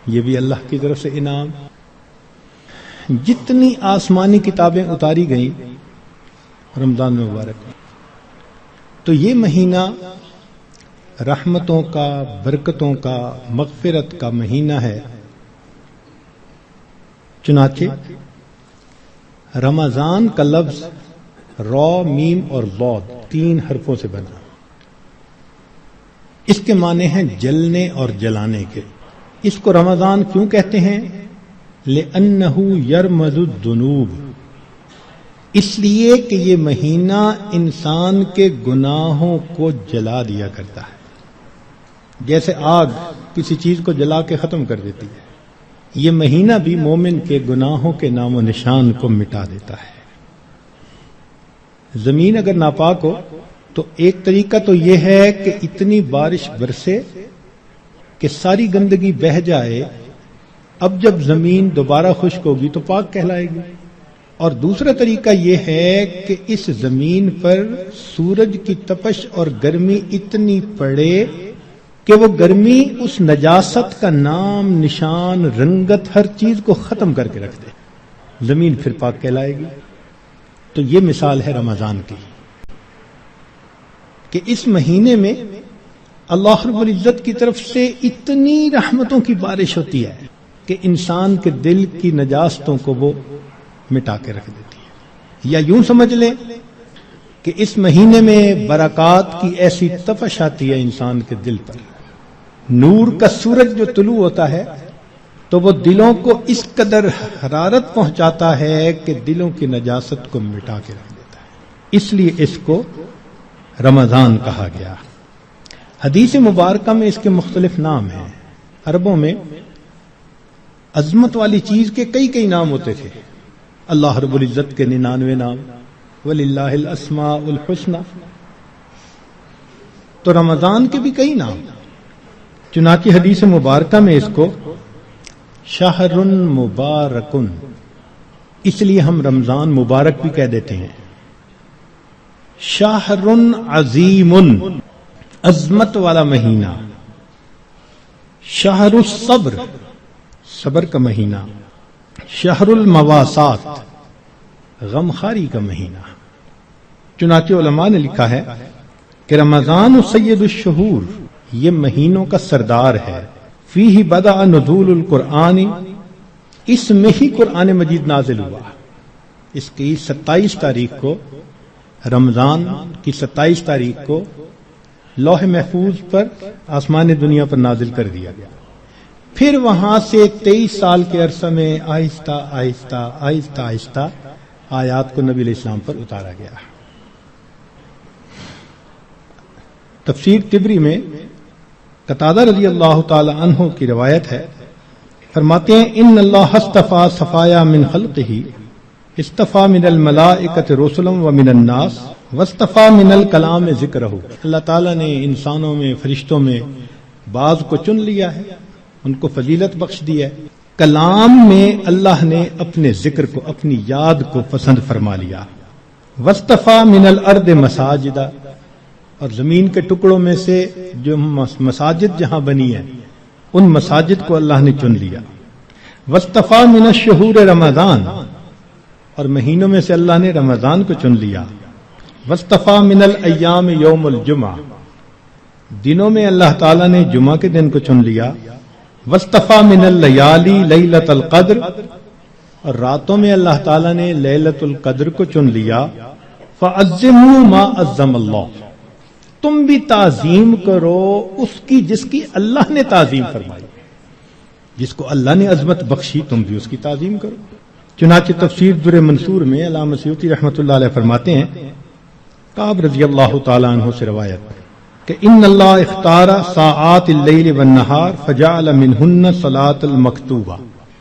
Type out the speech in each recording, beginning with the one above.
یہ بھی اللہ کی طرف سے انعام. جتنی آسمانی کتابیں اتاری گئیں رمضان مبارک میں، تو یہ مہینہ رحمتوں کا، برکتوں کا، مغفرت کا مہینہ ہے. چنانچہ رمضان کا لفظ را، میم اور ضاد 3 حرفوں سے بنا. اس کے معنی ہیں جلنے اور جلانے کے. اس کو رمضان کیوں کہتے ہیں؟ لِأَنَّهُ يَرْمَزُ الذُّنُوبَ، اس لیے کہ یہ مہینہ انسان کے گناہوں کو جلا دیا کرتا ہے. جیسے آگ کسی چیز کو جلا کے ختم کر دیتی ہے، یہ مہینہ بھی مومن کے گناہوں کے نام و نشان کو مٹا دیتا ہے. زمین اگر ناپاک ہو تو ایک طریقہ تو یہ ہے کہ اتنی بارش برسے کہ ساری گندگی بہہ جائے. اب جب زمین دوبارہ خشک ہوگی تو پاک کہلائے گی. اور دوسرا طریقہ یہ ہے کہ اس زمین پر سورج کی تپش اور گرمی اتنی پڑے کہ وہ گرمی اس نجاست کا نام، نشان، رنگت، ہر چیز کو ختم کر کے رکھ دے. زمین پھر پاک کہلائے گی. تو یہ مثال ہے رمضان کی کہ اس مہینے میں اللہ رب العزت کی طرف سے اتنی رحمتوں کی بارش ہوتی ہے کہ انسان کے دل کی نجاستوں کو وہ مٹا کے رکھ دیتی ہے. یا یوں سمجھ لیں کہ اس مہینے میں برکات کی ایسی تپش آتی ہے انسان کے دل پر. نور کا سورج جو طلوع ہوتا ہے تو وہ دلوں کو اس قدر حرارت پہنچاتا ہے کہ دلوں کی نجاست کو مٹا کے رکھ دیتا ہے. اس لیے اس کو رمضان کہا گیا. حدیث مبارکہ میں اس کے مختلف نام ہیں. عربوں میں عظمت والی چیز کے کئی نام ہوتے تھے. اللہ رب العزت کے 99 نام، وَلِلَّهِ الْأَسْمَاءُ الْحُسْنَى. تو رمضان کے بھی کئی نام. چنانچہ حدیث مبارکہ میں اس کو شہر مبارکن، اس لیے ہم رمضان مبارک بھی کہہ دیتے ہیں. شہر عظیم، عظمت والا مہینہ. شہر الصبر، صبر کا مہینہ. شہر المواسات، غمخاری کا مہینہ. چنانچہ علماء نے لکھا ہے کہ رمضان سید الشہور، یہ مہینوں کا سردار ہے. فیہ بدأ نزول القرآن، اس میں ہی قرآن مجید نازل ہوا. اس کی 27 تاریخ کو، رمضان کی 27 تاریخ کو لوح محفوظ پر آسمان دنیا پر نازل کر دیا گیا. پھر وہاں سے 23 سال کے عرصہ میں آہستہ آہستہ آیات کو نبی علیہ السلام پر اتارا گیا. تفسیر طبری میں قتادہ رضی اللہ تعالی عنہ کی روایت ہے، فرماتے ہیں ان اللہ اصطفى صفایا من خلقہ، اصطفى من الملائکۃ رسلا ومن الناس واصطفى من الکلام ذکرہ. اللہ تعالیٰ نے انسانوں میں، فرشتوں میں بعض کو چن لیا ہے، ان کو فضیلت بخش دی ہے. کلام میں اللہ نے اپنے ذکر کو، اپنی یاد کو پسند فرما لیا. واصطفى من الارض مساجدا، اور زمین کے ٹکڑوں میں سے جو مساجد جہاں بنی ہیں ان مساجد کو اللہ نے چن لیا. واصطفى من الشہور رمضان، اور مہینوں میں سے اللہ نے رمضان کو چن لیا. واصطفى من الایام یوم الجمعہ، دنوں میں اللہ تعالیٰ نے جمعہ کے دن کو چن لیا. واصطفى من اللیالی لیلۃ القدر، اور راتوں میں اللہ تعالیٰ نے لیلۃ القدر کو چن لیا. فعظموا ما عظم اللہ، تم بھی تعظیم کرو اس کی جس کی اللہ نے تعظیم فرمائی. جس کو اللہ نے عظمت بخشی تم بھی اس کی تعظیم کرو. چنانچہ تفسیر در منصور میں علامہ سیوطی رحمۃ اللہ علیہ فرماتے ہیں، کعب رضی اللہ تعالی عنہ سے روایت کہ ان اللہ اختار ساعات اللیل والنہار فجعل منہن صلاۃ المکتوبہ،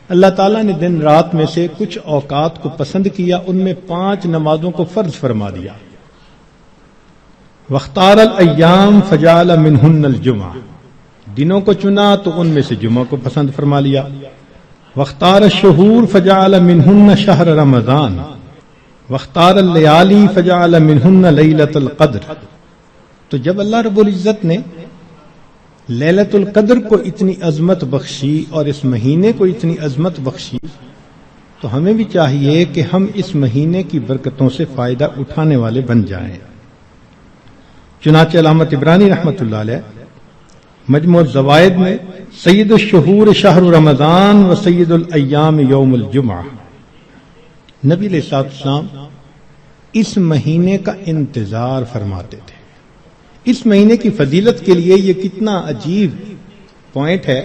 اللہ تعالیٰ نے دن رات میں سے کچھ اوقات کو پسند کیا، ان میں 5 نمازوں کو فرض فرما دیا. واختار الایام فجعل منہن الجمعہ، دنوں کو چنا تو ان میں سے جمعہ کو پسند فرما لیا. واختار الشہور فجعل منہن شہر رمضان، واختار اللیالی فجعل منہن لیلۃ القدر. تو جب اللہ رب العزت نے لیلۃ القدر کو اتنی عظمت بخشی اور اس مہینے کو اتنی عظمت بخشی، تو ہمیں بھی چاہیے کہ ہم اس مہینے کی برکتوں سے فائدہ اٹھانے والے بن جائیں۔ چنانچہ علامہ طبرانی رحمۃ اللہ علیہ مجموع الزوائد میں سید الشہور شہر رمضان و سید الایام یوم الجمعہ، نبی علیہ السلام اس مہینے کا انتظار فرماتے تھے۔ اس مہینے کی فضیلت کے لیے یہ کتنا عجیب پوائنٹ ہے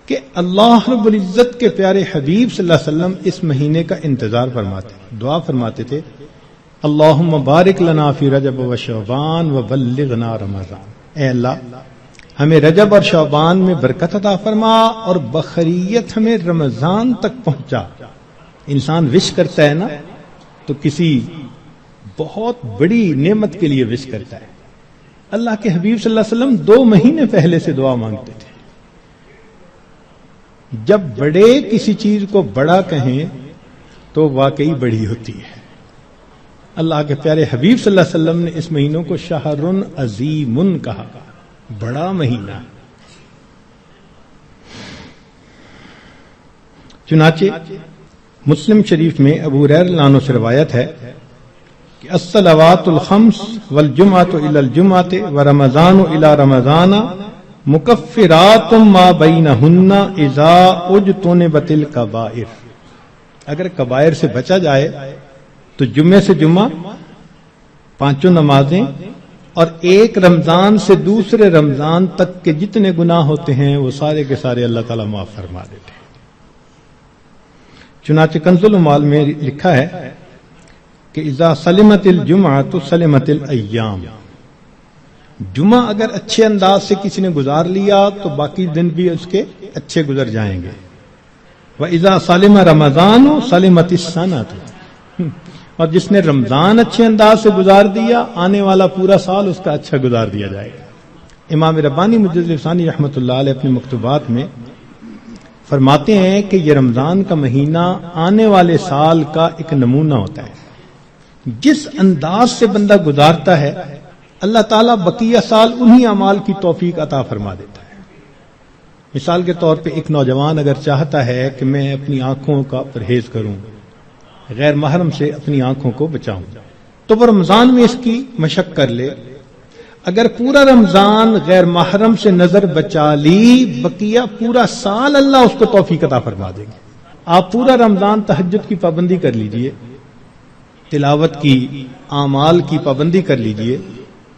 کہ اللہ رب العزت کے پیارے حبیب صلی اللہ علیہ وسلم اس مہینے کا انتظار فرماتے، دعا فرماتے تھے، اللہم بارک لنا فی رجب و شعبان و بلغنا رمضان، اے اللہ ہمیں رجب اور شعبان میں برکت عطا فرما اور بخیریت ہمیں رمضان تک پہنچا۔ انسان وش کرتا ہے نا تو کسی بہت بڑی نعمت کے لیے وش کرتا ہے۔ اللہ کے حبیب صلی اللہ علیہ وسلم 2 مہینے پہلے سے دعا مانگتے تھے۔ جب بڑے کسی چیز کو بڑا کہیں تو واقعی بڑی ہوتی ہے۔ اللہ کے پیارے حبیب صلی اللہ علیہ وسلم نے اس مہینوں کو شہر عظیم کہا، بڑا مہینہ۔ چنانچہ مسلم شریف میں ابو ہریرہ رضی اللہ عنہ سے روایت ہے کہ الصلوات الخمس والجمعۃ الی الجمعۃ ورمضان الی رمضان مکفرات ما بینہن اذا اجتنبت الکبائر، اگر کبائر سے بچا جائے تو جمعے سے جمعہ 5 نمازیں اور ایک رمضان سے دوسرے رمضان تک کے جتنے گناہ ہوتے ہیں وہ سارے کے سارے اللہ تعالیٰ معاف فرما دیتے ہیں۔ چنانچہ کنز العمال میں لکھا ہے کہ اذا سلمت الجمعۃ سلمت الایام، جمعہ اگر اچھے انداز سے کسی نے گزار لیا تو باقی دن بھی اس کے اچھے گزر جائیں گے۔ وَإِذَا سَلِمَ رَمَضَانُ سَلِمَتِ السَّنَةُ، اور جس نے رمضان اچھے انداز سے گزار دیا آنے والا پورا سال اس کا اچھا گزار دیا جائے گا۔ امام ربانی مجدد ثانی رحمۃ اللہ علیہ اپنے مکتوبات میں فرماتے ہیں کہ یہ رمضان کا مہینہ آنے والے سال کا ایک نمونہ ہوتا ہے۔ جس انداز سے بندہ گزارتا ہے اللہ تعالیٰ بقیہ سال انہی اعمال کی توفیق عطا فرما دیتا ہے۔ مثال کے طور پہ ایک نوجوان اگر چاہتا ہے کہ میں اپنی آنکھوں کا پرہیز کروں، غیر محرم سے اپنی آنکھوں کو بچاؤں، تو وہ رمضان میں اس کی مشق کر لے۔ اگر پورا رمضان غیر محرم سے نظر بچا لی، بقیہ پورا سال اللہ اس کو توفیق عطا فرما دے گا۔ آپ پورا رمضان تہجد کی پابندی کر لیجئے، تلاوت کی، اعمال کی پابندی کر لیجئے،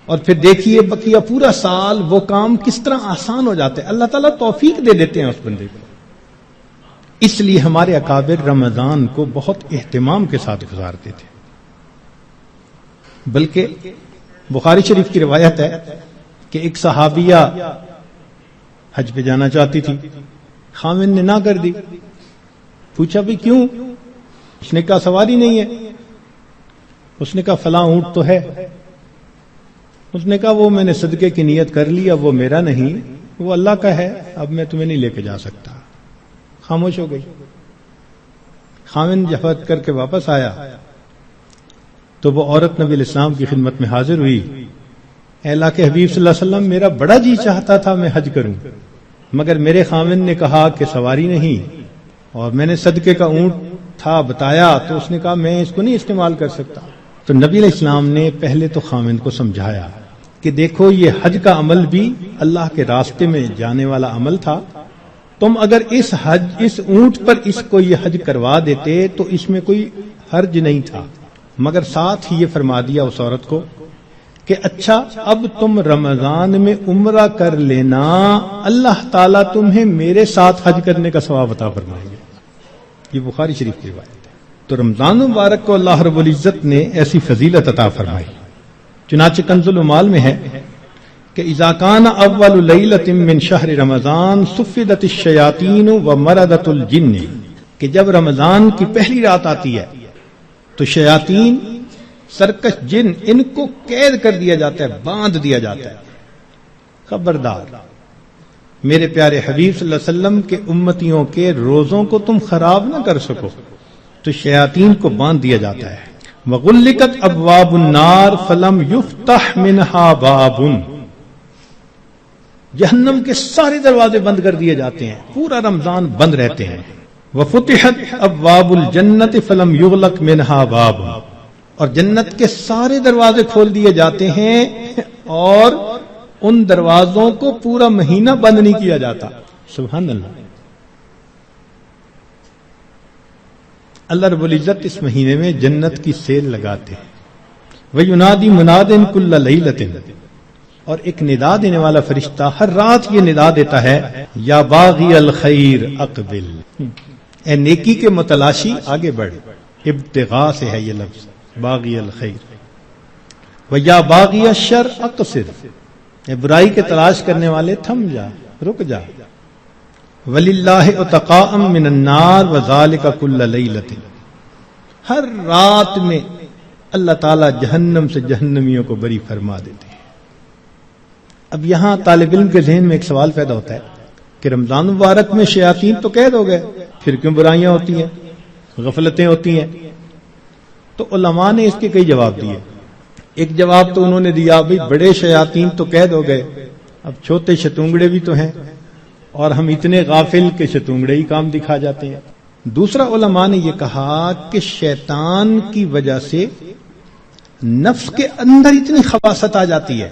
اور پھر دیکھیے بقیہ پورا سال وہ کام کس طرح آسان ہو جاتے ہیں، اللہ تعالیٰ توفیق دے دیتے ہیں اس بندے کو۔ اس لیے ہمارے اکابر رمضان کو بہت اہتمام کے ساتھ گزارتے تھے۔ بلکہ بخاری شریف کی روایت ہے کہ ایک صحابیہ حج پہ جانا چاہتی تھی، خاوند نے نہ کر دی۔ پوچھا بھی کیوں؟ اس نے کہا سواری نہیں ہے۔ اس نے کہا فلاں اونٹ تو ہے۔ اس نے کہا وہ میں نے صدقے کی نیت کر لی، اب وہ میرا نہیں، وہ اللہ کا ہے، اب میں تمہیں نہیں لے کے جا سکتا۔ خاموش ہو گئی۔ خاوند جفت کر کے واپس آیا تو وہ عورت نبی علیہ السلام کی خدمت میں حاضر ہوئی۔ اے اللہ کے حبیب صلی اللہ علیہ وسلم، میرا بڑا جی چاہتا تھا میں حج کروں، مگر میرے خاوند نے کہا کہ سواری نہیں، اور میں نے صدقے کا اونٹ تھا بتایا تو اس نے کہا میں اس کو نہیں استعمال کر سکتا۔ تو نبی علیہ السلام نے پہلے تو خاوند کو سمجھایا کہ دیکھو یہ حج کا عمل بھی اللہ کے راستے میں جانے والا عمل تھا، تم اگر اس اونٹ پر اس کو یہ حج کروا دیتے تو اس میں کوئی حرج نہیں تھا، مگر ساتھ ہی یہ فرما دیا اس عورت کو کہ اچھا اب تم رمضان میں عمرہ کر لینا، اللہ تعالیٰ تمہیں میرے ساتھ حج کرنے کا ثواب عطا فرمائیں گے۔ یہ بخاری شریف کی روایت ہے۔ تو رمضان مبارک کو اللہ رب العزت نے ایسی فضیلت عطا فرمائی۔ چنانچہ کنز العمال میں ہے کہ اذا کان اول لیلۃ من شہر رمضان صفدت الشیاطین ومردت الجن، کہ جب رمضان کی پہلی رات آتی ہے تو شیاطین، سرکش جن، ان کو قید کر دیا جاتا ہے، باندھ دیا جاتا ہے۔ خبردار، میرے پیارے حبیب صلی اللہ علیہ وسلم کے امتیوں کے روزوں کو تم خراب نہ کر سکو، تو شیاطین کو باندھ دیا جاتا ہے۔ وغلقت ابواب النار فلم یفتح منها باب، جہنم کے سارے دروازے بند کر دیے جاتے ہیں، پورا رمضان بند رہتے ہیں. وفتحت ابواب الجنت فلم یغلق منها باب، اور جنت کے سارے دروازے کھول دیے جاتے ہیں اور ان دروازوں کو پورا مہینہ بند نہیں کیا جاتا. سبحان اللہ. اللہ رب العزت اس مہینے میں جنت کی سیل لگاتے ہیں. وَيُنَادِي مُنَادٍ كُلَّ لَيْلَةٍ، اور ایک ندا دینے والا فرشتہ ہر رات یہ ندا دیتا ہے، یا باغی الخیر اقبل، اے نیکی کے متلاشی آگے بڑھ. ابتغاء سے ہے یہ لفظ باغی الخیر. وَيَا بَاغِيَ الشَّرِّ اقصر، اے برائی کے تلاش کرنے والے تھم جا، رک جا. وَلِلَّهِ عُتَقَاءً مِّنَ النَّارِ وَذَلِكَ كُلَّ لَيْلَةٍ، ہر رات میں اللہ تعالیٰ جہنم سے جہنمیوں کو بری فرما دیتے ہیں. اب یہاں طالب علم کے ذہن میں ایک سوال پیدا ہوتا ہے کہ رمضان مبارک میں شیاطین تو قید ہو گئے، پھر کیوں برائیاں ہوتی ہیں، غفلتیں ہوتی ہیں؟ تو علماء نے اس کے کئی جواب دیے. ایک جواب تو انہوں نے دیا بھئی بڑے شیاطین تو قید ہو گئے، اب چھوٹے شتونگڑے بھی تو ہیں اور ہم اتنے غافل کہ شتونگڑے ہی کام دکھا جاتے ہیں. دوسرا علماء نے یہ کہا کہ شیطان کی وجہ سے نفس کے اندر اتنی خباثت آ جاتی ہے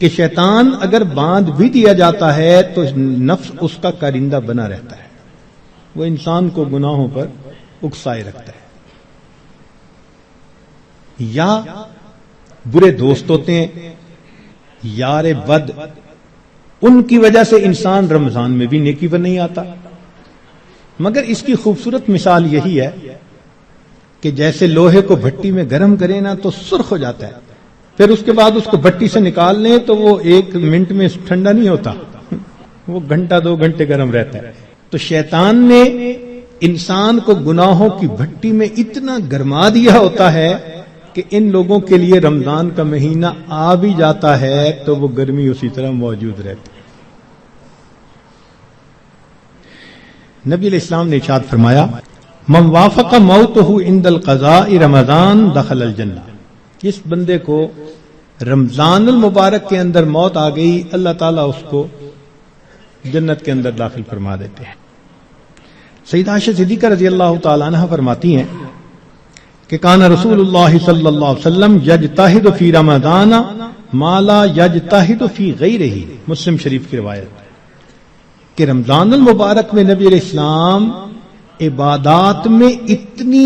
کہ شیطان اگر باندھ بھی دیا جاتا ہے تو نفس اس کا کارندہ بنا رہتا ہے، وہ انسان کو گناہوں پر اکسائے رکھتا ہے. یا برے دوست ہوتے ہیں، یار بد، ان کی وجہ سے انسان رمضان میں بھی نیکی پر نہیں آتا. مگر اس کی خوبصورت مثال یہی ہے کہ جیسے لوہے کو بھٹی میں گرم کرے نا تو سرخ ہو جاتا ہے، پھر اس کے بعد اس کو بھٹی سے نکال لیں تو وہ 1 منٹ میں ٹھنڈا نہیں ہوتا، وہ گھنٹہ 2 گھنٹے گرم رہتا ہے. تو شیطان نے انسان کو گناہوں کی بھٹی میں اتنا گرما دیا ہوتا ہے کہ ان لوگوں کے لیے رمضان کا مہینہ آ بھی جاتا ہے تو وہ گرمی اسی طرح موجود رہتی ہے. نبی علیہ السلام نے ارشاد فرمایا، من وافق موتہ عند القضاء رمضان دخل الجنہ، جس بندے کو رمضان المبارک کے اندر موت آ گئی اللہ تعالیٰ اس کو جنت کے اندر داخل فرما دیتے ہیں. سیدہ عائشہ صدیقہ رضی اللہ تعالی عنہ فرماتی ہیں کہ کان رسول اللہ صلی اللہ علیہ وسلم یجتہد فی رمضان ما لا یجتہد فی غیرہ، مسلم شریف کی روایت کہ رمضان المبارک میں نبی علیہ السلام عبادات میں اتنی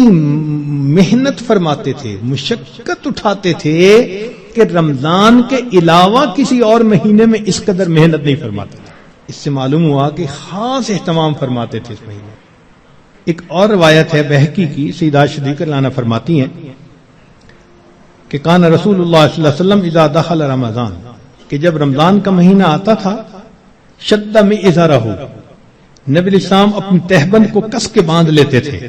محنت فرماتے تھے، مشقت اٹھاتے تھے کہ رمضان کے علاوہ کسی اور مہینے میں اس قدر محنت نہیں فرماتے تھے. اس سے معلوم ہوا کہ خاص اہتمام فرماتے تھے اس مہینے. ایک اور روایت ہے بہقی کی، سیدہ صدیقہ رضی اللہ عنہا فرماتی ہیں کہ کان رسول اللہ صلی اللہ علیہ وسلم اذا دخل رمضان، کہ جب رمضان کا مہینہ آتا تھا، شد میں ازارہ، نبی علیہ السلام اپنی تہبند کو کس کے باندھ لیتے تھے.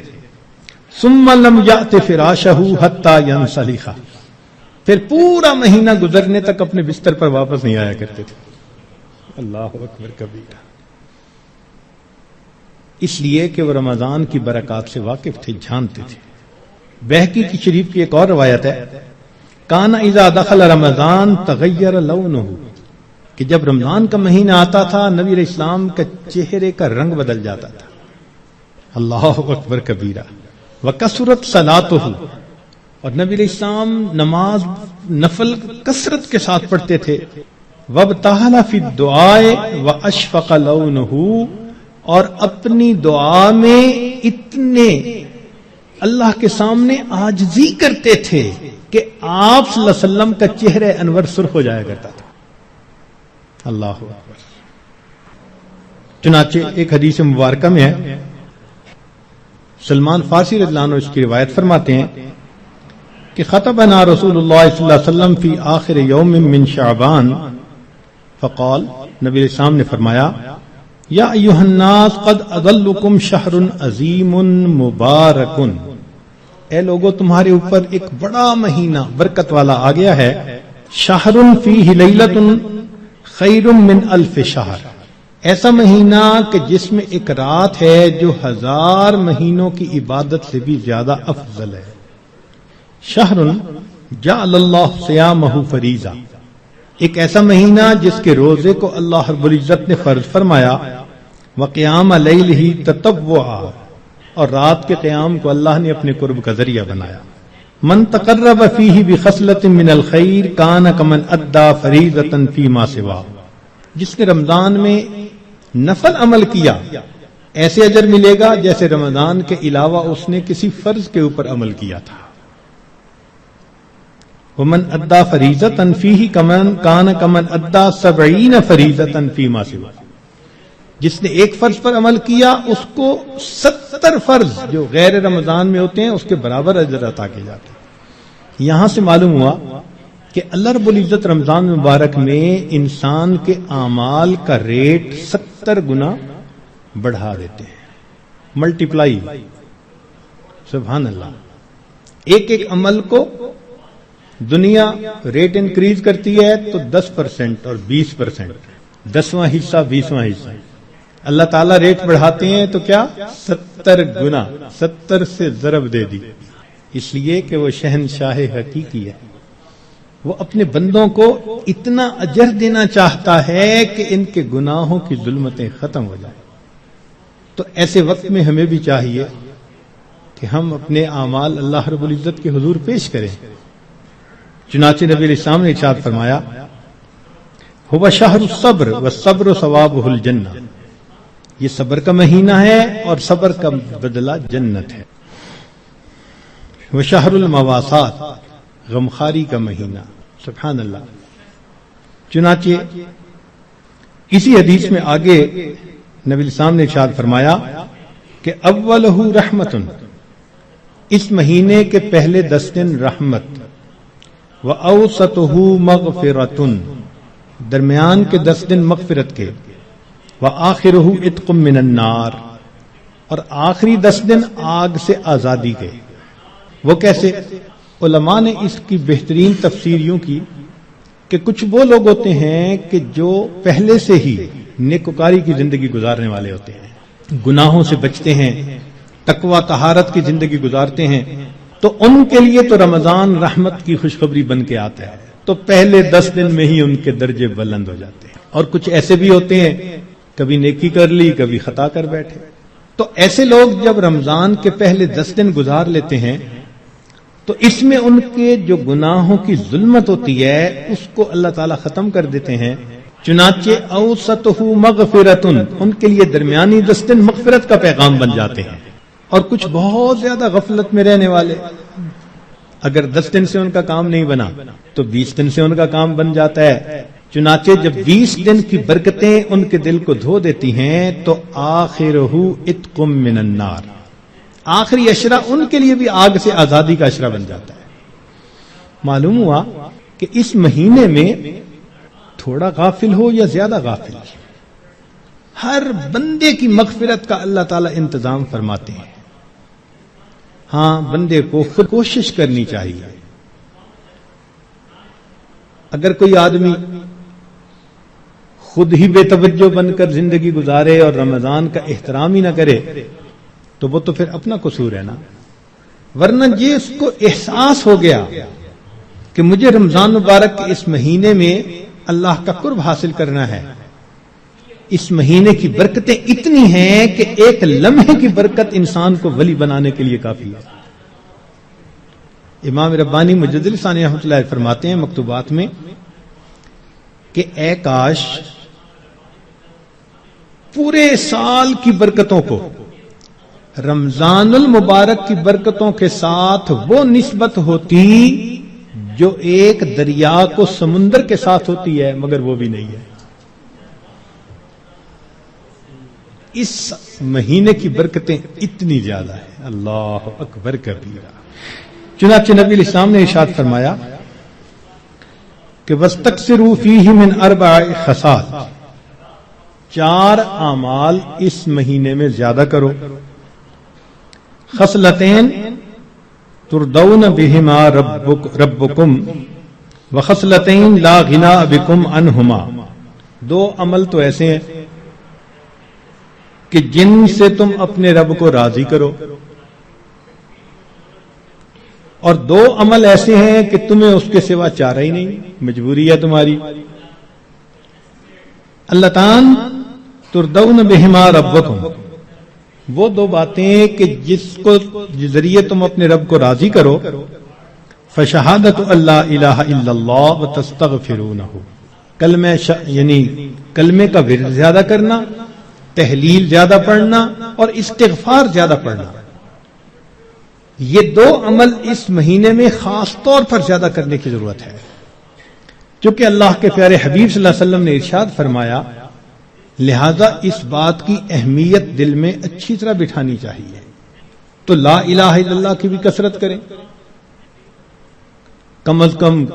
ثم لم یأت فراشہ حتی ینسلخ، پھر پورا مہینہ گزرنے تک اپنے بستر پر واپس نہیں آیا کرتے تھے. اللہ اکبر کبیرہ. اس لیے کہ وہ رمضان کی برکات سے واقف تھے، جانتے تھے. بہقی کی شریف کی ایک اور روایت ہے، کان اذا دخل رمضان تغیر لونہ، کہ جب رمضان کا مہینہ آتا تھا نبی علیہ السلام کا چہرے کا رنگ بدل جاتا تھا. اللہ اکبر کبیرہ. وکثرت صلاتہ، اور نبی علیہ السلام نماز نفل کثرت کے ساتھ پڑھتے تھے. وابتہل فی الدعاء واشفق لونہ، اور اپنی دعا میں اتنے اللہ کے سامنے عاجزی کرتے تھے کہ آپ صلی اللہ علیہ وسلم کا چہرہ انور سرخ ہو جایا کرتا تھا. اللہ اکبر. چنانچہ ایک حدیث مبارکہ میں ہے، سلمان فارسی رضی اللہ عنہ اس کی روایت فرماتے ہیں کہ خطبنا رسول اللہ صلی اللہ علیہ وسلم فی آخر یوم من شعبان فقال، نبی علیہ السلام نے فرمایا، یا ایھا الناس قد اظلکم شہر عظیم مبارک، اے لوگو تمہارے اوپر ایک بڑا مہینہ برکت والا آ گیا ہے. شہر فیہ لیلۃ خیر من الف شہر، ایسا مہینہ کہ جس میں ایک رات ہے جو 1000 مہینوں کی عبادت سے بھی زیادہ افضل ہے. شہر جعل اللہ صیامہ فریضہ، ایک ایسا مہینہ جس کے روزے کو اللہ رب العزت نے فرض فرمایا، وقیام لیلہ تطوعا، اور رات کے قیام کو اللہ نے اپنے قرب کا ذریعہ بنایا۔ من تقرب فیہ بخصلۃ من الخیر کان کمن ادى فریضۃ فیما سوا، جس نے رمضان میں نفل عمل کیا ایسے اجر ملے گا جیسے رمضان کے علاوہ اس نے کسی فرض کے اوپر عمل کیا تھا۔ ومن ادى فریضۃ فیہ کان کمن ادى 70 فریضۃ فیما سوا، جس نے ایک فرض پر عمل کیا اس کو 70 فرض جو غیر رمضان میں ہوتے ہیں اس کے برابر اجر عطا کیے جاتے ہیں۔ یہاں سے معلوم ہوا کہ اللہ رب العزت رمضان مبارک میں انسان کے اعمال کا ریٹ 70 گنا بڑھا دیتے ہیں، ملٹیپلائی، سبحان اللہ۔ ایک ایک عمل کو دنیا ریٹ انکریز کرتی ہے تو 10% اور 20%، 10واں حصہ 20واں حصہ، اللہ تعالیٰ ریٹ بڑھاتے ہیں تو کیا 70 گنا، 70 سے ضرب دے دی، اس لیے کہ وہ شہنشاہ حقیقی ہے، وہ اپنے بندوں کو اتنا اجر دینا چاہتا ہے کہ ان کے گناہوں کی ظلمتیں ختم ہو جائیں۔ تو ایسے وقت میں ہمیں بھی چاہیے کہ ہم اپنے اعمال اللہ رب العزت کے حضور پیش کریں۔ چنانچہ نبی علیہ السلام نے ارشاد فرمایا، هو شہر الصبر والصبر ثوابہ الجنہ، یہ صبر کا مہینہ ہے اور صبر کا بدلہ جنت ہے۔ وشہر المواسات، غمخاری کا مہینہ، سبحان اللہ۔ چنانچہ اسی حدیث میں آگے نبی علیہ السلام نے ارشاد فرمایا کہ اولہ رحمت، اس مہینے کے پہلے 10 دن رحمت، وَأَوْسَطُهُ مَغْفِرَةٌ، درمیان کے 10 دن مغفرت کے، وَآخِرُهُ عِتْقٌ مِّنَ النَّارِ، اور آخری 10 دن آگ سے آزادی کے۔ وہ کیسے؟ علماء نے اس کی بہترین تفسیر یوں کی کہ کچھ وہ لوگ ہوتے ہیں کہ جو پہلے سے ہی نیکوکاری کی زندگی گزارنے والے ہوتے ہیں، گناہوں سے بچتے ہیں، تقوی طہارت کی زندگی گزارتے ہیں، تو ان کے لیے تو رمضان رحمت کی خوشخبری بن کے آتا ہے، تو پہلے 10 دن میں ہی ان کے درجے بلند ہو جاتے ہیں۔ اور کچھ ایسے بھی ہوتے ہیں کبھی نیکی کر لی کبھی خطا کر بیٹھے، تو ایسے لوگ جب رمضان کے پہلے 10 دن گزار لیتے ہیں تو اس میں ان کے جو گناہوں کی ظلمت ہوتی ہے اس کو اللہ تعالیٰ ختم کر دیتے ہیں۔ چنانچہ اوسطہ مغفرتن، ان کے لیے درمیانی 10 دن مغفرت کا پیغام بن جاتے ہیں۔ اور کچھ بہت زیادہ غفلت میں رہنے والے، اگر 10 دن سے ان کا کام نہیں بنا تو 20 دن سے ان کا کام بن جاتا ہے۔ چنانچہ جب 20 دن کی برکتیں ان کے دل کو دھو دیتی ہیں تو آخرہ عتق من النار، آخری عشرہ ان کے لیے بھی آگ سے آزادی کا عشرہ بن جاتا ہے۔ معلوم ہوا کہ اس مہینے میں تھوڑا غافل ہو یا زیادہ غافل، ہر بندے کی مغفرت کا اللہ تعالیٰ انتظام فرماتے ہیں۔ ہاں، بندے کو خود کوشش کرنی چاہیے۔ اگر کوئی آدمی خود ہی بے توجہ بن کر زندگی گزارے اور رمضان کا احترام ہی نہ کرے تو وہ تو پھر اپنا قصور ہے نا، ورنہ یہ اس کو احساس ہو گیا کہ مجھے رمضان مبارک کے اس مہینے میں اللہ کا قرب حاصل کرنا ہے، اس مہینے کی برکتیں اتنی ہیں کہ ایک لمحے کی برکت انسان کو ولی بنانے کے لیے کافی ہے۔ امام ربانی مجدد ثانی رحمۃ اللہ فرماتے ہیں مکتوبات میں کہ اے کاش پورے سال کی برکتوں کو رمضان المبارک کی برکتوں کے ساتھ وہ نسبت ہوتی جو ایک دریا کو سمندر کے ساتھ ہوتی ہے، مگر وہ بھی نہیں ہے۔ اس مہینے کی برکتیں اتنی زیادہ ہیں، اللہ اکبر کبیرہ۔ چنانچہ نبی علیہ السلام نے ارشاد فرمایا کہ وَاسْتَكْثِرُوا فِيهِ مِنْ 4 خصال، 4 اعمال اس مہینے میں زیادہ کرو۔ خصلتین تردون بہما ربکم وخصلتین لا غناء بکم عنہما، 2 عمل تو ایسے ہیں کہ جن سے تم اپنے رب کو راضی کرو، اور 2 عمل ایسے ہیں کہ تمہیں اس کے سوا چارہ ہی نہیں، مجبوری ہے تمہاری. اللتان تردون بہما ربکم، وہ 2 باتیں کہ جس ذریعے تم اپنے رب کو راضی کرو. فشہادت اللہ الہ الا اللہ وتستغفرونہ، یعنی کلمے کا ورد زیادہ کرنا، تحلیل زیادہ پڑھنا اور استغفار زیادہ پڑھنا. یہ 2 عمل اس مہینے میں خاص طور پر زیادہ کرنے کی ضرورت ہے، چونکہ اللہ کے پیارے حبیب صلی اللہ علیہ وسلم نے ارشاد فرمایا، لہذا اس بات کی اہمیت دل میں اچھی طرح بٹھانی چاہیے. تو لا الہ الا اللہ کی بھی کثرت کریں، کم از کم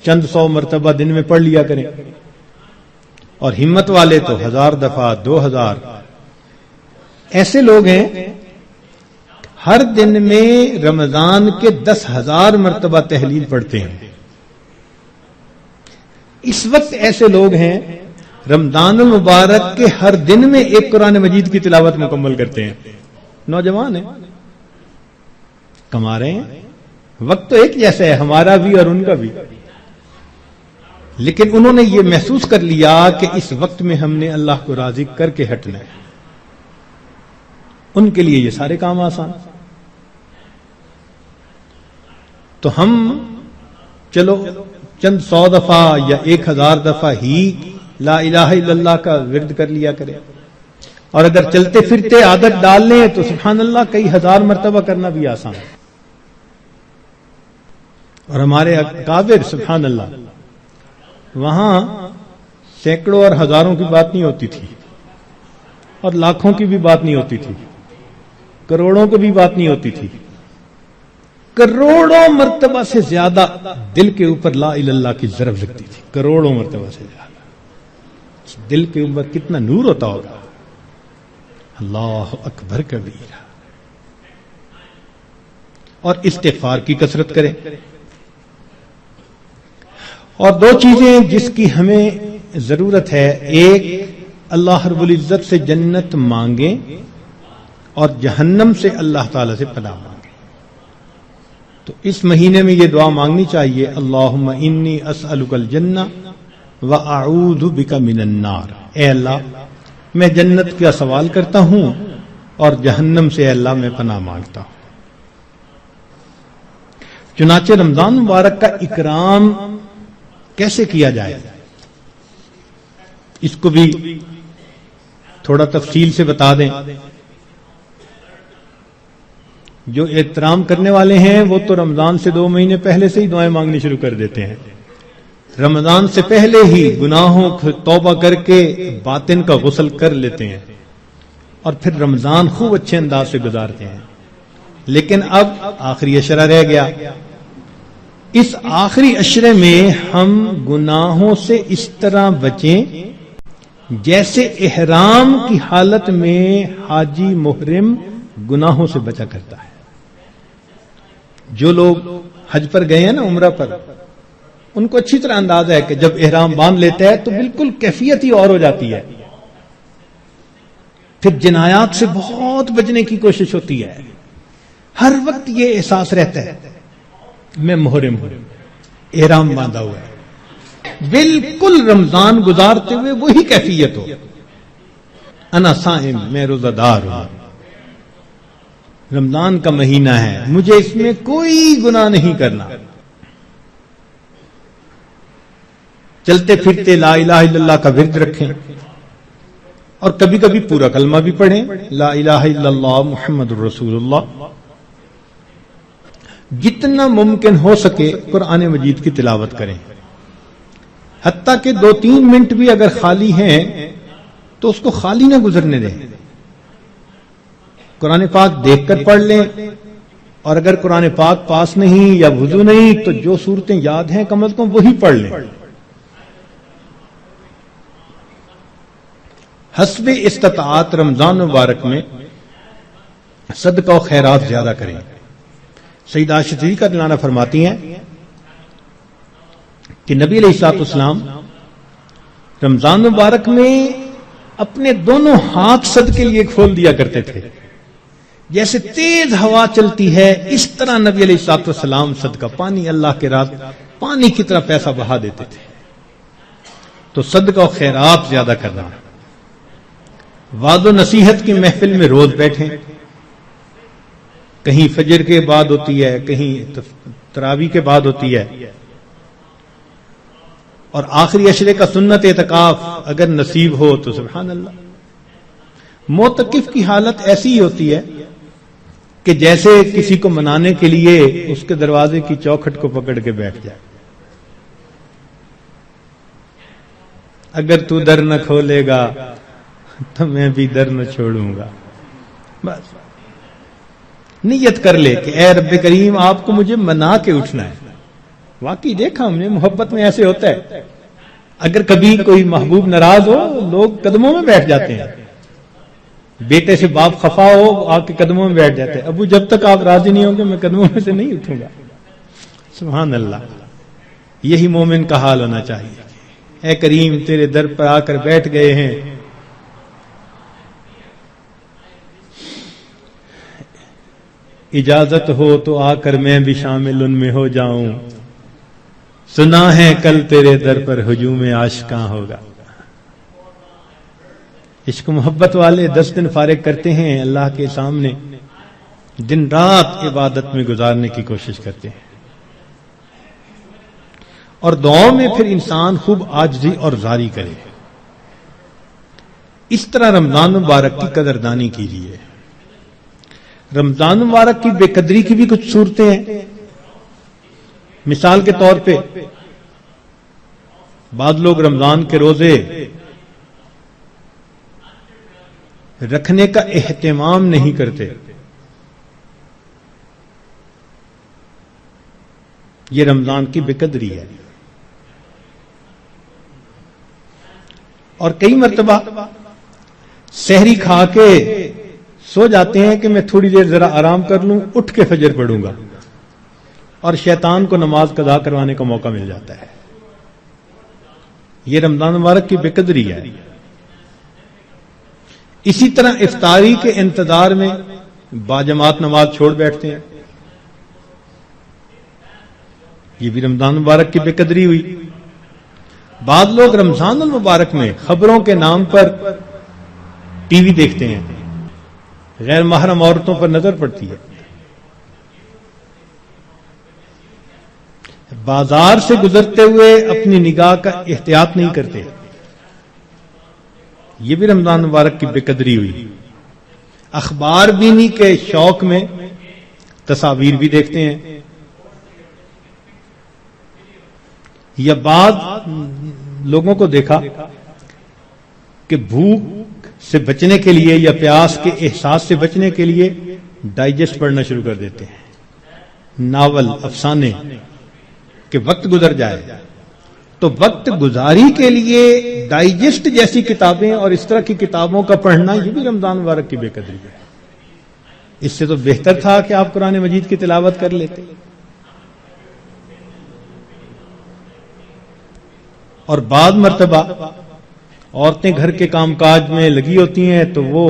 چند 100 مرتبہ دن میں پڑھ لیا کریں، اور ہمت والے تو 1000 دفعہ 2000. ایسے لوگ ہیں ہر دن میں رمضان کے 10,000 مرتبہ تحلیل پڑھتے ہیں. اس وقت ایسے لوگ ہیں رمضان المبارک کے ہر دن میں ایک قرآن مجید کی تلاوت مکمل کرتے ہیں. نوجوان ہیں، کما رہے ہیں. وقت تو ایک جیسا ہے، ہمارا بھی اور ان کا بھی، لیکن انہوں نے یہ محسوس کر لیا کہ اس وقت میں ہم نے اللہ کو راضی کر کے ہٹنا ہے. ان کے لیے یہ سارے کام آسان. تو ہم چلو چند 100 دفعہ یا 1000 دفعہ ہی لا الہ الا اللہ کا ورد کر لیا کریں، اور اگر چلتے پھرتے عادت ڈال لیں تو سبحان اللہ کئی 1000 مرتبہ کرنا بھی آسان ہے. اور ہمارے اکابر سبحان اللہ، وہاں سینکڑوں اور ہزاروں کی بات نہیں ہوتی تھی، اور لاکھوں کی بھی بات نہیں ہوتی تھی، کروڑوں کی بھی بات نہیں ہوتی تھی. کروڑوں مرتبہ سے زیادہ دل کے اوپر لا الہ الا اللہ کی ضرب لگتی تھی. کروڑوں مرتبہ سے زیادہ دل کے اوپر کتنا نور ہوتا ہوگا. اللہ اکبر کبیرہ. اور استغفار کی کثرت کریں. اور 2 چیزیں جس کی ہمیں ضرورت ہے، ایک اللہ رب العزت سے جنت مانگیں اور جہنم سے اللہ تعالی سے پناہ مانگیں. تو اس مہینے میں یہ دعا مانگنی چاہیے، اللہم انی اسألک الجنہ وَأَعُوذُ بِكَ مِنَ النَّارِ. اے اللہ میں جنت کا سوال کرتا ہوں اور جہنم سے اے اللہ میں پناہ مانگتا ہوں. چنانچہ رمضان مبارک کا اکرام کیسے کیا جائے، اس کو بھی تھوڑا تفصیل سے بتا دیں. جو احترام کرنے والے ہیں وہ تو رمضان سے 2 مہینے پہلے سے ہی دعائیں مانگنی شروع کر دیتے ہیں. رمضان سے پہلے ہی گناہوں کو توبہ کر کے باطن کا غسل کر لیتے ہیں، اور پھر رمضان خوب اچھے انداز سے گزارتے ہیں. لیکن اب آخری عشرہ رہ گیا. اس آخری عشرے میں ہم گناہوں سے اس طرح بچیں جیسے احرام کی حالت میں حاجی محرم گناہوں سے بچا کرتا ہے. جو لوگ حج پر گئے ہیں نا، عمرہ پر، ان کو اچھی طرح اندازہ ہے کہ جب احرام باندھ لیتا ہے تو بالکل کیفیت ہی اور ہو جاتی ہے. پھر جنایات سے بہت بچنے کی کوشش ہوتی ہے. ہر وقت یہ احساس رہتا ہے میں محرم ہوں، احرام باندھا ہوا ہے. بالکل رمضان گزارتے ہوئے وہی کیفیت ہو، انا صائم، میں روزہ دار ہوں، رمضان کا مہینہ ہے، مجھے اس میں کوئی گناہ نہیں کرنا. چلتے پھرتے لا الہ الا اللہ کا ورد رکھیں، اور کبھی کبھی پورا کلمہ بھی پڑھیں، لا الہ الا اللہ محمد الرسول اللہ. جتنا ممکن ہو سکے قرآن مجید کی تلاوت کریں، حتیٰ کہ 2-3 منٹ بھی اگر خالی ہیں تو اس کو خالی نہ گزرنے دیں. قرآن پاک دیکھ کر پڑھ لیں، اور اگر قرآن پاک پاس نہیں یا وضو نہیں تو جو صورتیں یاد ہیں کم از کم وہی پڑھ لیں. حسب استطاعت رمضان مبارک میں صدقہ و خیرات زیادہ کریں. سیدہ عائشہ صدیقہ رضی اللہ عنہا فرماتی ہیں کہ نبی علیہ الصلوۃ والسلام رمضان مبارک میں اپنے دونوں ہاتھ صدقے کے لیے کھول دیا کرتے تھے. جیسے تیز ہوا چلتی ہے اس طرح نبی علیہ الصلوۃ والسلام صدقہ پانی اللہ کے راہ پانی کی طرح پیسہ بہا دیتے تھے. تو صدقہ و خیرات زیادہ کرنا. وعظ و نصیحت کی محفل میں روز بیٹھیں. کہیں فجر کے بعد ہوتی ہے, کہیں تراویح کے بعد ہوتی ہے, اور آخری عشرے کا سنت اعتکاف اگر نصیب ہو تو سبحان اللہ. معتکف کی حالت ایسی ہی ہوتی ہے کہ جیسے کسی کو منانے کے لیے اس کے دروازے کی چوکھٹ کو پکڑ کے بیٹھ جائے. اگر تو در نہ کھولے گا تو میں بھی در نہ چھوڑوں گا. بس نیت کر لے کہ اے رب کریم آپ کو مجھے منا کے اٹھنا ہے. واقعی دیکھا ہم نے محبت میں ایسے ہوتا ہے, اگر کبھی کوئی محبوب ناراض ہو لوگ قدموں میں بیٹھ جاتے ہیں. بیٹے سے باپ خفا ہو آپ کے قدموں میں بیٹھ جاتے ہیں. ابو جب تک آپ راضی نہیں ہوں گے میں قدموں میں سے نہیں اٹھوں گا. سبحان اللہ. یہی مومن کا حال ہونا چاہیے. اے کریم تیرے در پر آ کر بیٹھ گئے ہیں, اجازت ہو تو آ کر میں بھی شامل ان میں ہو جاؤں. سنا ہے کل تیرے در پر ہجوم عاشقاں ہوگا. عشق و محبت والے 10 دن فارغ کرتے ہیں اللہ کے سامنے, دن رات عبادت میں گزارنے کی کوشش کرتے ہیں, اور دعاؤں میں پھر انسان خوب عاجزی اور زاری کرے. اس طرح رمضان مبارک کی قدردانی کیجیے. رمضان مبارک کی بے قدری کی بھی کچھ صورتیں ہیں. مثال کے طور پہ بعض لوگ رمضان کے روزے رکھنے کا اہتمام نہیں کرتے. یہ رمضان کی بے قدری ہے. اور کئی مرتبہ سحری کھا کے سو جاتے ہیں کہ میں تھوڑی دیر ذرا آرام کر لوں, اٹھ کے فجر پڑھوں گا, اور شیطان کو نماز قضا کروانے کا موقع مل جاتا ہے. یہ رمضان مبارک کی بے قدری ہے. اسی طرح افطاری کے انتظار میں باجماعت نماز چھوڑ بیٹھتے ہیں. یہ بھی رمضان مبارک کی بے قدری ہوئی. بعض لوگ رمضان المبارک میں خبروں کے نام پر ٹی وی دیکھتے ہیں, غیر محرم عورتوں پر نظر پڑتی ہے. بازار سے گزرتے ہوئے اپنی نگاہ کا احتیاط نہیں کرتے. یہ بھی رمضان مبارک کی بے قدری ہوئی. اخبار بینی کے شوق میں تصاویر بھی دیکھتے ہیں, یا بعض لوگوں کو دیکھا کہ بھوک سے بچنے کے لیے یا پیاس کے احساس سے بچنے کے لیے ڈائجسٹ پڑھنا شروع کر دیتے ہیں, ناول افسانے, کہ وقت گزر جائے. تو وقت گزاری کے لیے ڈائجسٹ جیسی کتابیں اور اس طرح کی کتابوں کا پڑھنا یہ بھی رمضان مبارک کی بے قدری ہے. اس سے تو بہتر تھا کہ آپ قرآن مجید کی تلاوت کر لیتے. اور بعض مرتبہ عورتیں گھر کے کام کاج میں لگی ہوتی ہیں تو وہ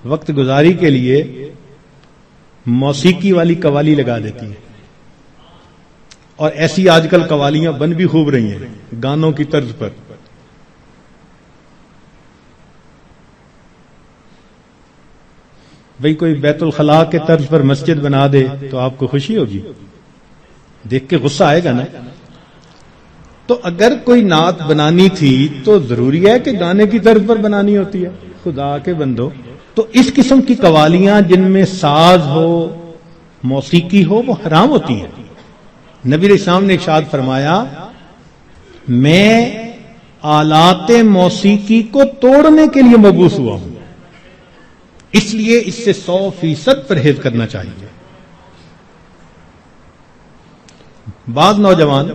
وقت گزاری کے لیے موسیقی والی قوالی لگا دیتی ہیں, اور ایسی آج کل قوالیاں بن بھی خوب رہی ہیں گانوں کی طرز پر. بھئی کوئی بیت الخلاء کے طرز پر مسجد بنا دے تو آپ کو خوشی ہوگی, دیکھ کے غصہ آئے گا نا. تو اگر کوئی نعت بنانی تھی تو ضروری ہے کہ گانے کی طرز پر بنانی ہوتی ہے. خدا کے بندو, تو اس قسم کی قوالیاں جن میں ساز ہو, موسیقی ہو, وہ حرام ہوتی ہیں. نبی علیہ السلام نے ارشاد فرمایا, میں آلات موسیقی کو توڑنے کے لیے مبعوث ہوا ہوں, اس لیے اس سے 100% پرہیز کرنا چاہیے. بعض نوجوان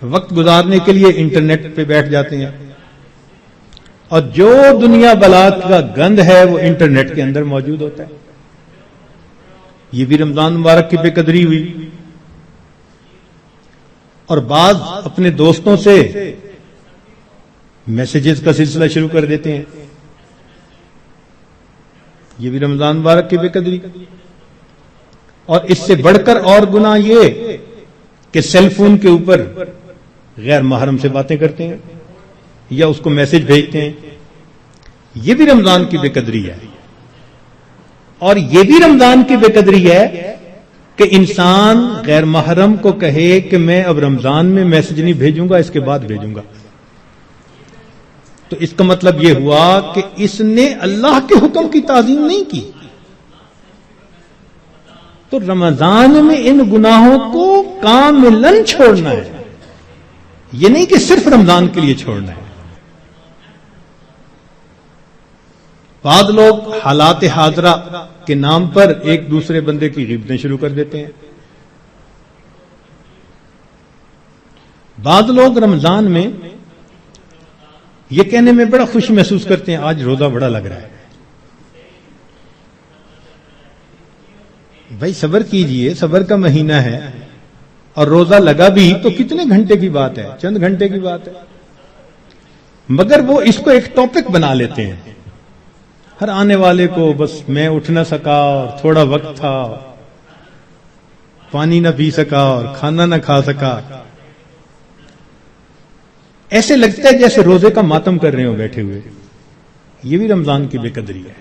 وقت گزارنے کے لیے انٹرنیٹ پہ بیٹھ جاتے ہیں, اور جو دنیا بلا کا گند ہے وہ انٹرنیٹ کے اندر موجود ہوتا ہے. یہ بھی رمضان مبارک کی بے قدری ہوئی. اور بعض اپنے دوستوں سے میسیجز کا سلسلہ شروع کر دیتے ہیں, یہ بھی رمضان مبارک کی بے قدری. اور اس سے بڑھ کر اور گناہ یہ کہ سیل فون کے اوپر غیر محرم سے باتیں کرتے ہیں یا اس کو میسج بھیجتے ہیں. یہ بھی رمضان کی بے قدری ہے. اور یہ بھی رمضان کی بے قدری ہے کہ انسان غیر محرم کو کہے کہ میں اب رمضان میں میسج نہیں بھیجوں گا، اس کے بعد بھیجوں گا. تو اس کا مطلب یہ ہوا کہ اس نے اللہ کے حکم کی تعظیم نہیں کی. تو رمضان میں ان گناہوں کو کاملاً چھوڑنا ہے، یہ نہیں کہ صرف رمضان کے لیے چھوڑنا ہے. بعض لوگ حالات حاضرہ کے نام پر ایک دوسرے بندے کی غیبتیں شروع کر دیتے ہیں. بعض لوگ رمضان میں یہ کہنے میں بڑا خوش محسوس کرتے ہیں آج روزہ بڑا لگ رہا ہے. بھائی صبر کیجئے، صبر کا مہینہ ہے، اور روزہ لگا بھی تو کتنے گھنٹے کی بات ہے، چند گھنٹے کی بات ہے. مگر وہ اس کو ایک ٹاپک بنا لیتے ہیں. ہر آنے والے کو بس میں اٹھ نہ سکا اور تھوڑا وقت تھا، پانی نہ پی سکا اور کھانا نہ کھا سکا. ایسے لگتا ہے جیسے روزے کا ماتم کر رہے ہو بیٹھے ہوئے. یہ بھی رمضان کی بے قدری ہے.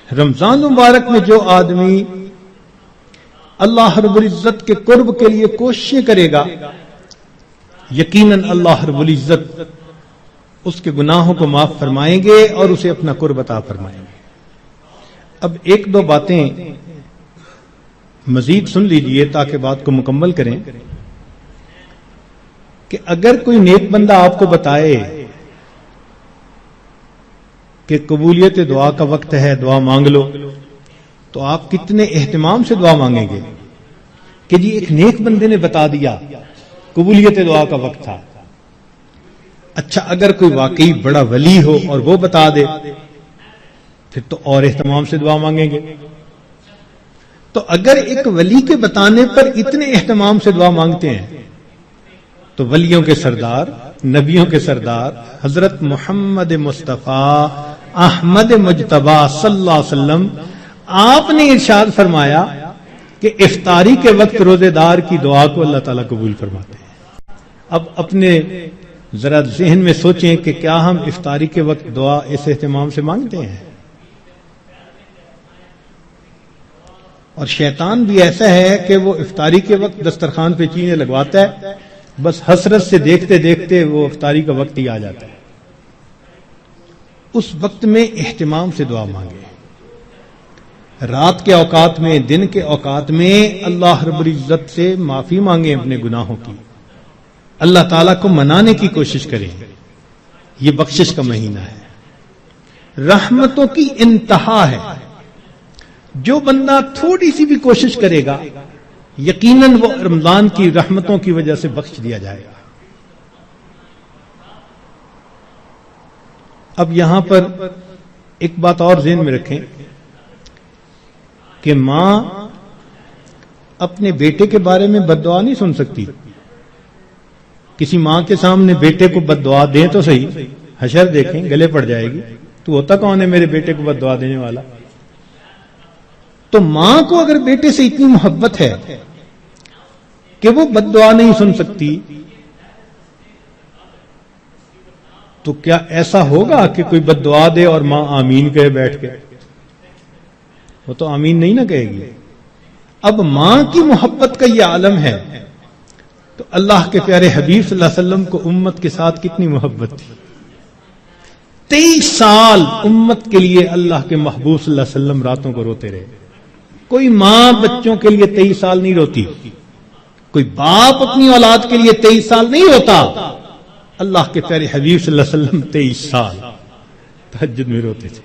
رمضان مبارک میں جو آدمی اللہ رب العزت کے قرب کے لیے کوششیں کرے گا، یقیناً اللہ رب العزت اس کے گناہوں کو معاف فرمائیں گے اور اسے اپنا قرب عطا فرمائیں گے. اب ایک دو باتیں مزید سن لیجئے تاکہ بات کو مکمل کریں کہ اگر کوئی نیک بندہ آپ کو بتائے کہ قبولیت دعا کا وقت ہے، دعا مانگ لو، تو آپ کتنے اہتمام سے دعا مانگیں گے کہ جی ایک نیک بندے نے بتا دیا قبولیت دعا کا وقت تھا. اچھا اگر کوئی واقعی بڑا ولی ہو اور وہ بتا دے پھر تو اور اہتمام سے دعا مانگیں گے. تو اگر ایک ولی کے بتانے پر اتنے اہتمام سے دعا مانگتے ہیں تو ولیوں کے سردار، نبیوں کے سردار حضرت محمد مصطفیٰ احمد مجتبی صلی اللہ علیہ وسلم، آپ نے ارشاد فرمایا کہ افطاری کے وقت روزے دار کی دعا کو اللہ تعالیٰ قبول فرماتے ہیں. اب اپنے ذرا ذہن میں سوچیں کہ کیا ہم افطاری کے وقت دعا اس اہتمام سے مانگتے ہیں؟ اور شیطان بھی ایسا ہے کہ وہ افطاری کے وقت دسترخوان پہ چیزیں لگواتا ہے، بس حسرت سے دیکھتے دیکھتے وہ افطاری کا وقت ہی آ جاتا ہے. اس وقت میں اہتمام سے دعا مانگے. رات کے اوقات میں، دن کے اوقات میں اللہ رب العزت سے معافی مانگیں اپنے گناہوں کی، اللہ تعالیٰ کو منانے کی کوشش کریں. یہ بخشش کا مہینہ ہے، رحمتوں کی انتہا ہے. جو بندہ تھوڑی سی بھی کوشش کرے گا یقیناً وہ رمضان کی رحمتوں کی وجہ سے بخش دیا جائے گا. اب یہاں پر ایک بات اور ذہن میں رکھیں کہ ماں اپنے بیٹے کے بارے میں بد دعا نہیں سن سکتی. کسی ماں کے سامنے بیٹے کو بد دعا دیں تو صحیح، حشر دیکھیں گلے پڑ جائے گی. تو ہوتا کون ہے میرے بیٹے کو بد دعا دینے والا؟ تو ماں کو اگر بیٹے سے اتنی محبت ہے کہ وہ بد دعا نہیں سن سکتی، تو کیا ایسا ہوگا کہ کوئی بد دعا دے اور ماں آمین کہے بیٹھ کے؟ وہ تو آمین نہیں نہ کہے گی. اب ماں کی محبت کا یہ عالم ہے تو اللہ کے پیارے حبیب صلی اللہ علیہ وسلم کو امت کے ساتھ کتنی محبت تھی. 23 سال امت کے لیے اللہ کے محبوب صلی اللہ علیہ وسلم راتوں کو روتے رہے. کوئی ماں بچوں کے لیے 23 سال نہیں روتی، کوئی باپ اپنی اولاد کے لیے 23 سال نہیں روتا. اللہ کے پیارے حبیب صلی اللہ علیہ وسلم 23 سال تہجد میں روتے تھے،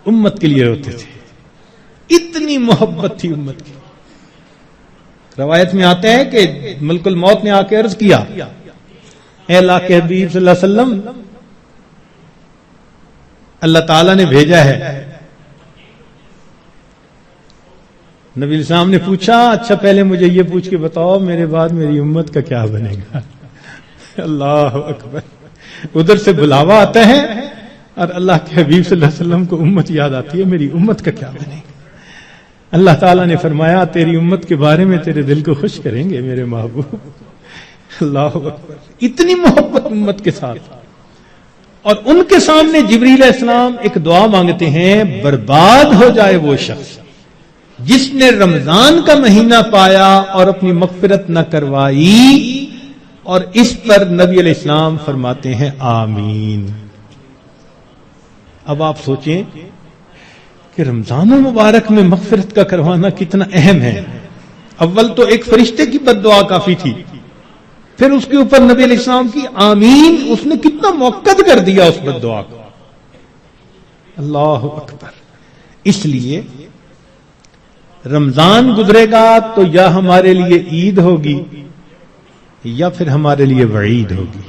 امت کے لیے روتے تھے. اتنی محبت تھی امت کی. روایت میں آتا ہے کہ ملک الموت نے آ کے عرض کیا، اے اللہ کے حبیب صلی اللہ علیہ وسلم، اللہ تعالیٰ نے بھیجا ہے. نبی السلام نے پوچھا اچھا پہلے مجھے یہ پوچھ کے بتاؤ میرے بعد میری امت کا کیا بنے گا؟ اللہ اکبر. ادھر سے بلاوا آتا ہے اور اللہ کے حبیب صلی اللہ علیہ وسلم کو امت یاد آتی ہے، میری امت کا کیا بنے گا؟ اللہ تعالیٰ نے فرمایا تیری امت کے بارے میں تیرے دل کو خوش کریں گے میرے محبوب۔ اللہ اکبر، اتنی محبت امت کے ساتھ۔ اور ان کے سامنے جبریل علیہ السلام ایک دعا مانگتے ہیں، برباد ہو جائے وہ شخص جس نے رمضان کا مہینہ پایا اور اپنی مغفرت نہ کروائی، اور اس پر نبی علیہ السلام فرماتے ہیں آمین۔ اب آپ سوچیں کہ رمضان المبارک میں مغفرت کا کروانا کتنا اہم ہے۔ اول تو ایک فرشتے کی بد دعا کافی تھی، پھر اس کے اوپر نبی علیہ السلام کی آمین، اس نے کتنا موقت کر دیا اس بد دعا کو۔ اللہ اکبر۔ اس لیے رمضان گزرے گا تو یا ہمارے لیے عید ہوگی یا پھر ہمارے لیے وعید ہوگی۔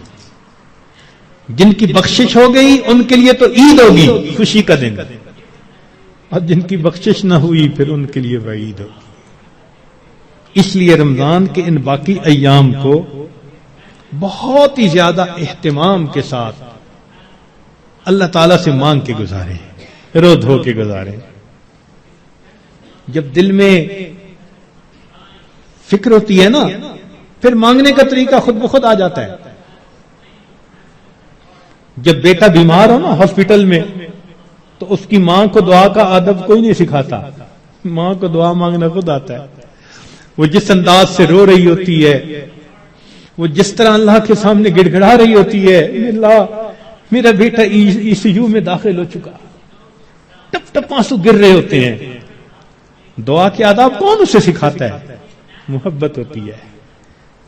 جن کی بخشش ہو گئی ان کے لیے تو عید ہوگی، خوشی کا دن، اور جن کی بخشش نہ ہوئی پھر ان کے لیے وعید ہوگی۔ اس لیے رمضان کے ان باقی ایام کو بہت ہی زیادہ اہتمام کے ساتھ اللہ تعالیٰ سے مانگ کے گزاریں، رو دھو کے گزاریں۔ جب دل میں فکر ہوتی ہے نا، پھر مانگنے کا طریقہ خود بخود آ جاتا ہے۔ جب بیٹا بیمار ہو نا ہاسپٹل میں، تو اس کی ماں کو دعا کا ادب کوئی نہیں سکھاتا، ماں کو دعا مانگنا خود آتا ہے۔ وہ جس انداز سے رو رہی ہوتی ہے، وہ جس طرح اللہ کے سامنے گڑ گڑا رہی ہوتی ہے، اللہ میرا بیٹا ای سی یو میں داخل ہو چکا، ٹپ ٹپ آنسو گر رہے ہوتے ہیں۔ دعا کے آداب کون اسے سکھاتا ہے؟ محبت ہوتی ہے،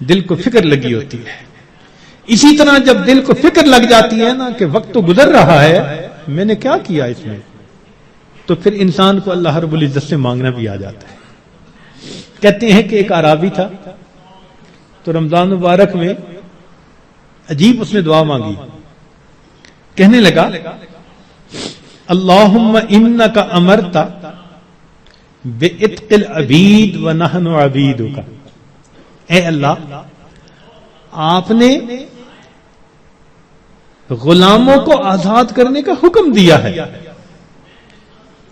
دل کو فکر لگی ہوتی ہے۔ اسی طرح جب دل کو فکر لگ جاتی ہے نا کہ وقت تو گزر رہا ہے، میں نے کیا کیا اس میں، تو پھر انسان کو اللہ رب العزت سے مانگنا بھی آ جاتا ہے۔ کہتے ہیں کہ ایک اعرابی تھا، تو رمضان مبارک میں عجیب اس نے دعا مانگی، کہنے لگا اللہم انک امرت بعتق العبید ونحن عبیدک، اے اللہ آپ نے غلاموں کو آزاد کرنے کا حکم دیا ہے۔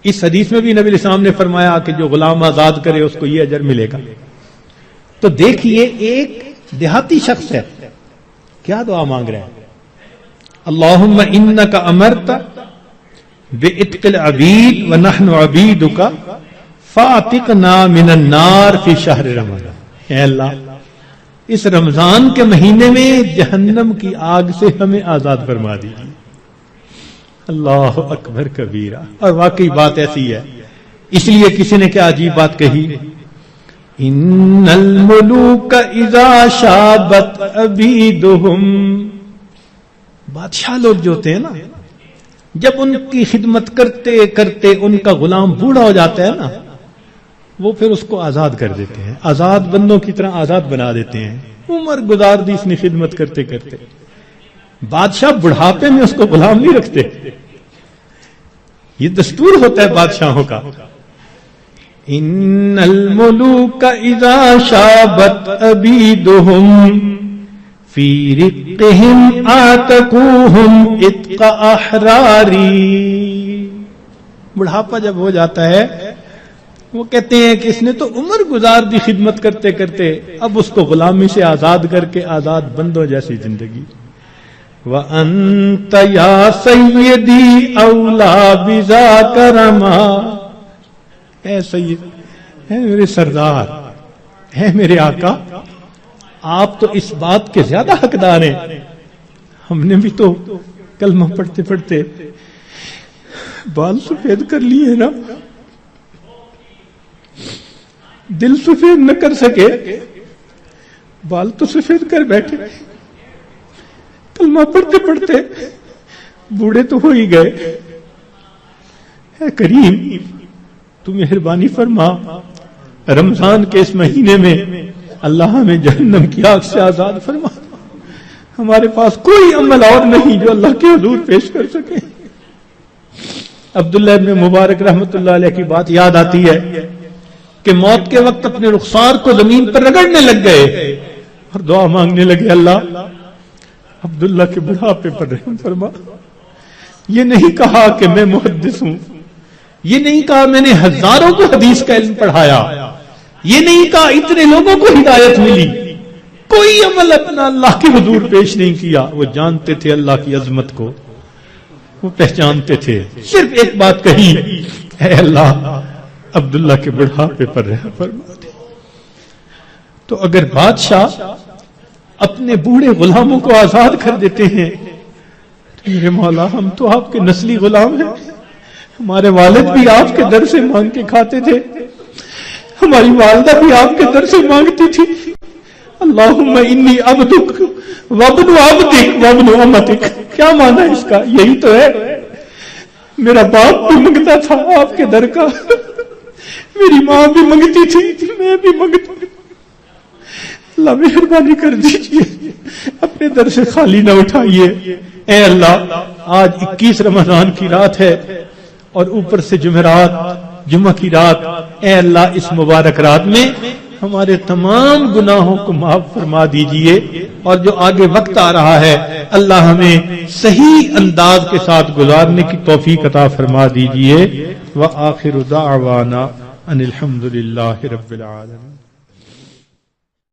اس حدیث میں بھی نبی علیہ السلام نے فرمایا کہ جو غلام آزاد کرے اس کو یہ اجر ملے گا۔ تو دیکھیے ایک دیہاتی شخص ہے، کیا دعا مانگ رہے ہیں؟ اللہم انک امرت بعتق العبید ونحن عبیدک فاعتقنا من النار فی شہر رمضان، اے اللہ اس رمضان کے مہینے میں جہنم کی آگ سے ہمیں آزاد فرما دیجیے۔ اللہ اکبر کبیرہ۔ اور واقعی بات ایسی ہے، اس لیے کسی نے کیا عجیب بات کہی، ان الملوک اذا شابت عبیدہم، بادشاہ لوگ جو ہوتے ہیں نا، جب ان کی خدمت کرتے کرتے ان کا غلام بوڑھا ہو جاتا ہے نا، وہ پھر اس کو آزاد کر دیتے ہیں، آزاد بندوں کی طرح آزاد بنا دیتے ہیں۔ عمر گزار دی اس نے خدمت کرتے کرتے۔ بادشاہ بڑھاپے میں اس کو غلام نہیں رکھتے، یہ دستور ہوتا ہے بادشاہوں کا۔ ان الملوک اذا شابت عبیدہم فی رقہم آتقوہم اتق احراری، بڑھاپا جب ہو جاتا ہے وہ کہتے ہیں کہ اس نے تو عمر گزار دی خدمت کرتے کرتے، اب اس کو غلامی سے آزاد کر کے آزاد بندوں جیسی زندگی۔ وَأَنْتَ يَا سَيِّدِي أَوْلَى بِذَاكَ رَمَا، اے سید، اے میرے سردار، اے میرے آقا، آپ تو اس بات کے زیادہ حقدار ہیں۔ ہم نے بھی تو کلمہ پڑھتے پڑھتے بال سفید کر لیے نا، دل سفید نہ کر سکے، بال تو سفید کر بیٹھے، کلمہ پڑھتے پڑھتے بوڑھے تو ہو ہی گئے۔ اے کریم تو مہربانی فرما، رمضان کے اس مہینے میں اللہ ہمیں جہنم کی آگ سے آزاد فرما۔ ہمارے پاس کوئی عمل اور نہیں جو اللہ کے حضور پیش کر سکے۔ عبداللہ ابن مبارک رحمت اللہ علیہ کی بات یاد آتی ہے کہ موت کے وقت اپنے رخسار کو زمین پر رگڑنے لگ گئے اور دعا مانگنے لگے، اللہ عبداللہ کے بڑھاپے پر رحم فرما. یہ نہیں کہا کہ میں محدث ہوں، یہ نہیں کہا میں نے ہزاروں کو حدیث کا علم پڑھایا، یہ نہیں کہا اتنے لوگوں کو ہدایت ملی. کوئی عمل اپنا اللہ کے حضور پیش نہیں کیا. وہ جانتے تھے اللہ کی عظمت کو، وہ پہچانتے تھے. صرف ایک بات کہی، اے اللہ عبداللہ کے بڑھاپے پر رحم فرما دے. تو اگر بادشاہ اپنے بوڑھے غلاموں کو آزاد کر دیتے ہیں تو میرے مولا ہم تو آپ کے نسلی غلام ہیں. ہمارے والد بھی آپ کے در سے مانگ کے کھاتے تھے، ہماری والدہ بھی آپ کے در سے مانگتی تھی. اللہم انی عبدک وابن عبدک وابن امتک. کیا مانا اس کا؟ یہی تو ہے. میرا باپ بھی منگتا تھا آپ کے در کا، میری ماں بھی منگتی تھی، میں بھی منگتا. اللہ مہربانی کر دیجئے، اپنے در سے خالی نہ اٹھائیے. اے اللہ آج 21 رمضان کی رات ہے اور اوپر سے جمعرات، جمعہ کی رات. اے اللہ اس مبارک رات میں ہمارے تمام گناہوں کو معاف فرما دیجئے، اور جو آگے وقت آ رہا ہے اللہ ہمیں صحیح انداز کے ساتھ گزارنے کی توفیق عطا فرما دیجئے. وآخر دعوانا ان الحمد للہ رب العالمین.